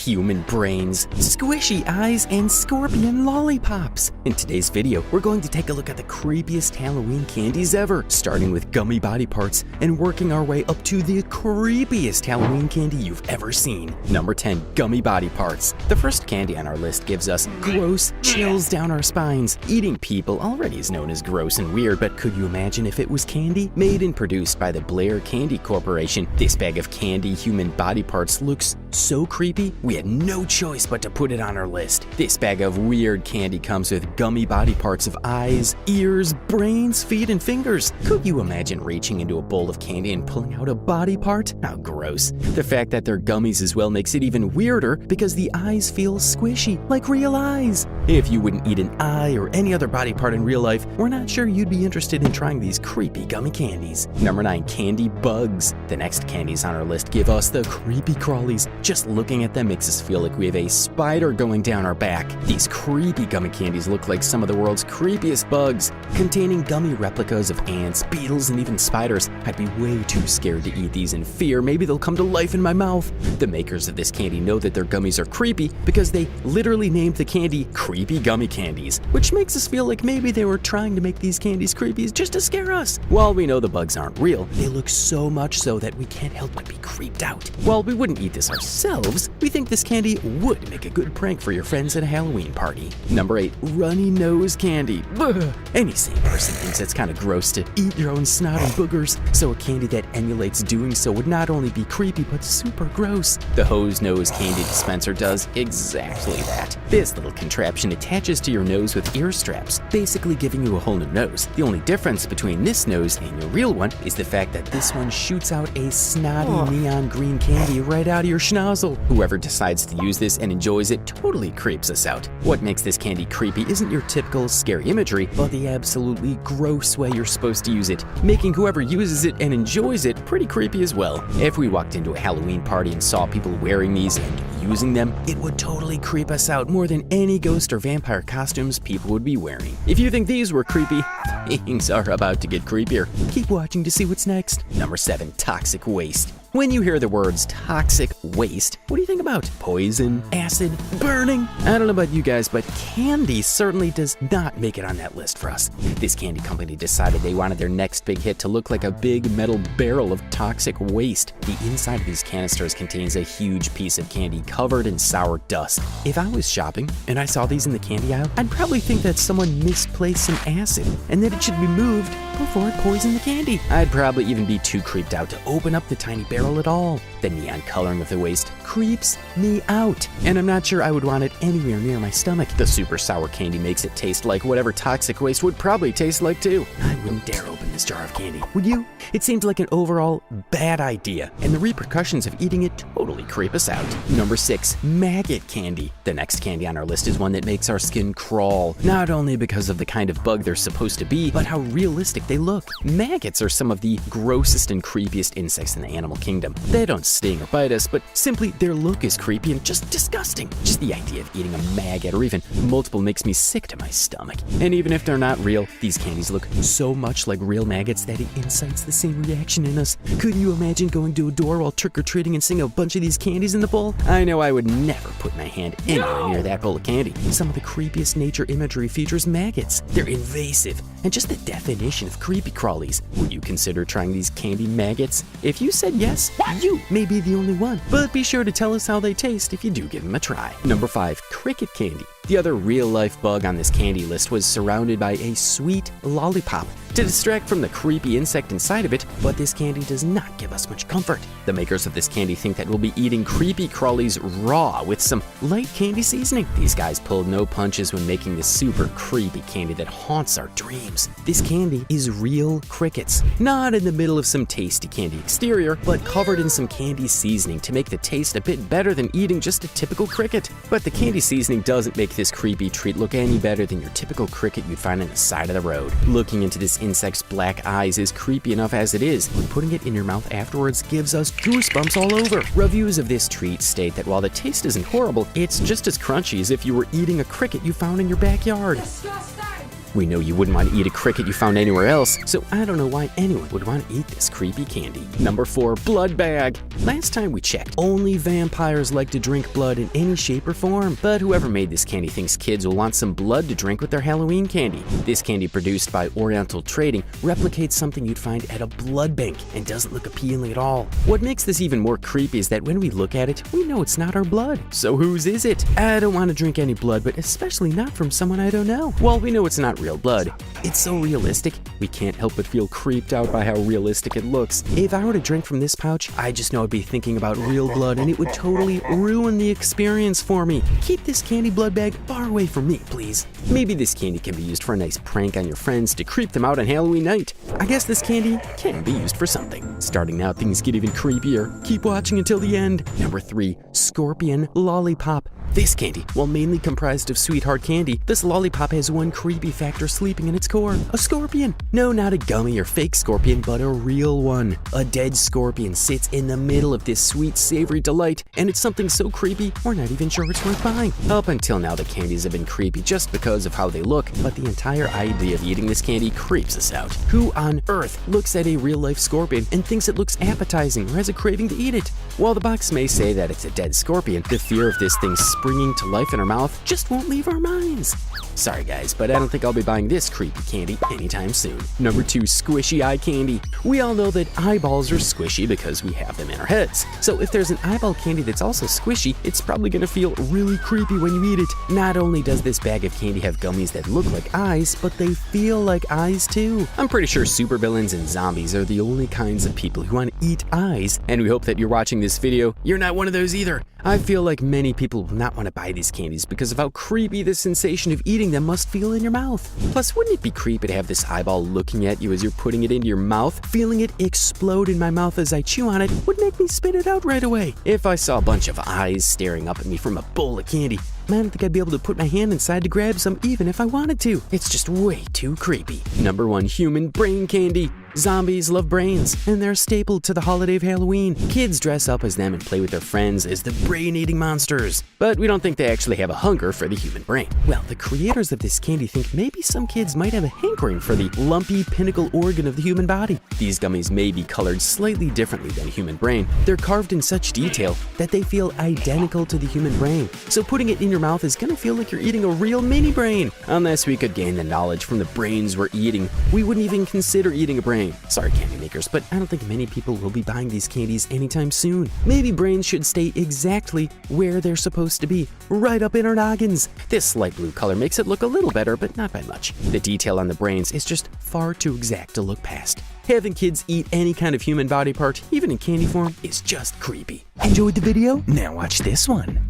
human brains, squishy eyes, and scorpion lollipops. In today's video, we're going to take a look at the creepiest Halloween candies ever, starting with gummy body parts and working our way up to the creepiest Halloween candy you've ever seen. Number 10, gummy body parts. The first candy on our list gives us gross chills down our spines. Eating people already is known as gross and weird, but could you imagine if it was candy? Made and produced by the Blair Candy Corporation, this bag of candy human body parts looks so creepy, we had no choice but to put it on our list. This bag of weird candy comes with gummy body parts of eyes, ears, brains, feet, and fingers. Could you imagine reaching into a bowl of candy and pulling out a body part? How gross. The fact that they're gummies as well makes it even weirder because the eyes feel squishy, like real eyes. If you wouldn't eat an eye or any other body part in real life, we're not sure you'd be interested in trying these creepy gummy candies. Number 9, candy bugs. The next candies on our list give us the creepy crawlies. Just looking at them makes us feel like we have a spider going down our back. These creepy gummy candies look like some of the world's creepiest bugs. Containing gummy replicas of ants, beetles, and even spiders, I'd be way too scared to eat these in fear maybe they'll come to life in my mouth. The makers of this candy know that their gummies are creepy because they literally named the candy Creepy Gummy Candies, which makes us feel like maybe they were trying to make these candies creepy just to scare us. While we know the bugs aren't real, they look so much so that we can't help but be creeped out. While we wouldn't eat this ourselves, we think this candy would make a good prank for your friends at a Halloween party. Number 8, runny nose candy. Ugh. Any sane person thinks it's kind of gross to eat your own snot and boogers, so a candy that emulates doing so would not only be creepy but super gross. The hose nose candy dispenser does exactly that. This little contraption attaches to your nose with ear straps, basically giving you a whole new nose. The only difference between this nose and your real one is the fact that this one shoots out a snotty neon green candy right out of your schnozzle. Whoever decides to use this and enjoys it totally creeps us out. What makes this candy creepy isn't your typical scary imagery, but the absolutely gross way you're supposed to use it, making whoever uses it and enjoys it pretty creepy as well. If we walked into a Halloween party and saw people wearing these and using them, it would totally creep us out more than any ghost or vampire costumes people would be wearing. If you think these were creepy, things are about to get creepier. Keep watching to see what's next. Number 7, toxic waste. When you hear the words toxic waste, what do you think about? Poison, acid, burning? I don't know about you guys, but candy certainly does not make it on that list for us. This candy company decided they wanted their next big hit to look like a big metal barrel of toxic waste. The inside of these canisters contains a huge piece of candy covered in sour dust. If I was shopping and I saw these in the candy aisle, I'd probably think that someone misplaced some acid and that it should be moved before it poisoned the candy. I'd probably even be too creeped out to open up the tiny barrel at all. The neon coloring of the waste creeps me out, and I'm not sure I would want it anywhere near my stomach. The super sour candy makes it taste like whatever toxic waste would probably taste like too. I wouldn't dare open this jar of candy, would you? It seems like an overall bad idea, and the repercussions of eating it totally creep us out. Number 6, maggot candy. The next candy on our list is one that makes our skin crawl, not only because of the kind of bug they're supposed to be, but how realistic they look. Maggots are some of the grossest and creepiest insects in the animal kingdom. They don't sting or bite us, but simply their look is creepy and just disgusting. Just the idea of eating a maggot or even multiple makes me sick to my stomach. And even if they're not real, these candies look so much like real maggots that it incites the same reaction in us. Couldn't you imagine going to a door while trick-or-treating and seeing a bunch of these candies in the bowl? I know I would never put my hand anywhere near that bowl of candy. Some of the creepiest nature imagery features maggots. They're invasive and just the definition of creepy crawlies. Would you consider trying these candy maggots? If you said yes, you may be the only one, but be sure to tell us how they taste if you do give them a try. Number 5, Cricut candy. The other real-life bug on this candy list was surrounded by a sweet lollipop to distract from the creepy insect inside of it, but this candy does not give us much comfort. The makers of this candy think that we'll be eating creepy crawlies raw with some light candy seasoning. These guys pulled no punches when making this super creepy candy that haunts our dreams. This candy is real crickets, not in the middle of some tasty candy exterior, but covered in some candy seasoning to make the taste a bit better than eating just a typical cricket. But the candy seasoning doesn't make this creepy treat look any better than your typical cricket you'd find on the side of the road. Looking into this insect's black eyes is creepy enough as it is, but putting it in your mouth afterwards gives us goosebumps all over. Reviews of this treat state that while the taste isn't horrible, it's just as crunchy as if you were eating a cricket you found in your backyard. Disgusting. We know you wouldn't want to eat a Cricut you found anywhere else, so I don't know why anyone would want to eat this creepy candy. Number 4, blood bag. Last time we checked, only vampires like to drink blood in any shape or form, but whoever made this candy thinks kids will want some blood to drink with their Halloween candy. This candy, produced by Oriental Trading, replicates something you'd find at a blood bank and doesn't look appealing at all. What makes this even more creepy is that when we look at it, we know it's not our blood. So whose is it? I don't want to drink any blood, but especially not from someone I don't know. Well, we know it's not real blood. It's so realistic, we can't help but feel creeped out by how realistic it looks. If I were to drink from this pouch, I just know I'd be thinking about real blood and it would totally ruin the experience for me. Keep this candy blood bag far away from me, please. Maybe this candy can be used for a nice prank on your friends to creep them out on Halloween night. I guess this candy can be used for something. Starting now, things get even creepier. Keep watching until the end. Number 3, scorpion lollipop. This candy, while mainly comprised of sweetheart candy, this lollipop has one creepy factor sleeping in its core: a scorpion. No, not a gummy or fake scorpion, but a real one. A dead scorpion sits in the middle of this sweet, savory delight, and it's something so creepy, we're not even sure it's worth buying. Up until now, the candies have been creepy just because of how they look, but the entire idea of eating this candy creeps us out. Who on earth looks at a real-life scorpion and thinks it looks appetizing or has a craving to eat it? While the box may say that it's a dead scorpion, the fear of this thing springing to life in our mouth just won't leave our minds. Sorry guys, but I don't think I'll be buying this creepy candy anytime soon. Number 2, squishy eye candy. We all know that eyeballs are squishy because we have them in our heads. So if there's an eyeball candy that's also squishy, it's probably gonna feel really creepy when you eat it. Not only does this bag of candy have gummies that look like eyes, but they feel like eyes too. I'm pretty sure supervillains and zombies are the only kinds of people who want to eat eyes, and we hope that you're watching this video, you're not one of those either. I feel like many people will not want to buy these candies because of how creepy the sensation of eating them must feel in your mouth. Plus, wouldn't it be creepy to have this eyeball looking at you as you're putting it into your mouth? Feeling it explode in my mouth as I chew on it would make me spit it out right away. If I saw a bunch of eyes staring up at me from a bowl of candy, I don't think I'd be able to put my hand inside to grab some even if I wanted to. It's just way too creepy. Number 1, human brain candy. Zombies love brains, and they're a staple to the holiday of Halloween. Kids dress up as them and play with their friends as the brain-eating monsters. But we don't think they actually have a hunger for the human brain. Well, the creators of this candy think maybe some kids might have a hankering for the lumpy pinnacle organ of the human body. These gummies may be colored slightly differently than a human brain. They're carved in such detail that they feel identical to the human brain. So putting it in your mouth is gonna feel like you're eating a real mini brain. Unless we could gain the knowledge from the brains we're eating, we wouldn't even consider eating a brain. Sorry candy makers, but I don't think many people will be buying these candies anytime soon. Maybe brains should stay exactly where they're supposed to be, right up in our noggins. This light blue color makes it look a little better, but not by much. The detail on the brains is just far too exact to look past. Having kids eat any kind of human body part, even in candy form, is just creepy. Enjoyed the video? Now watch this one.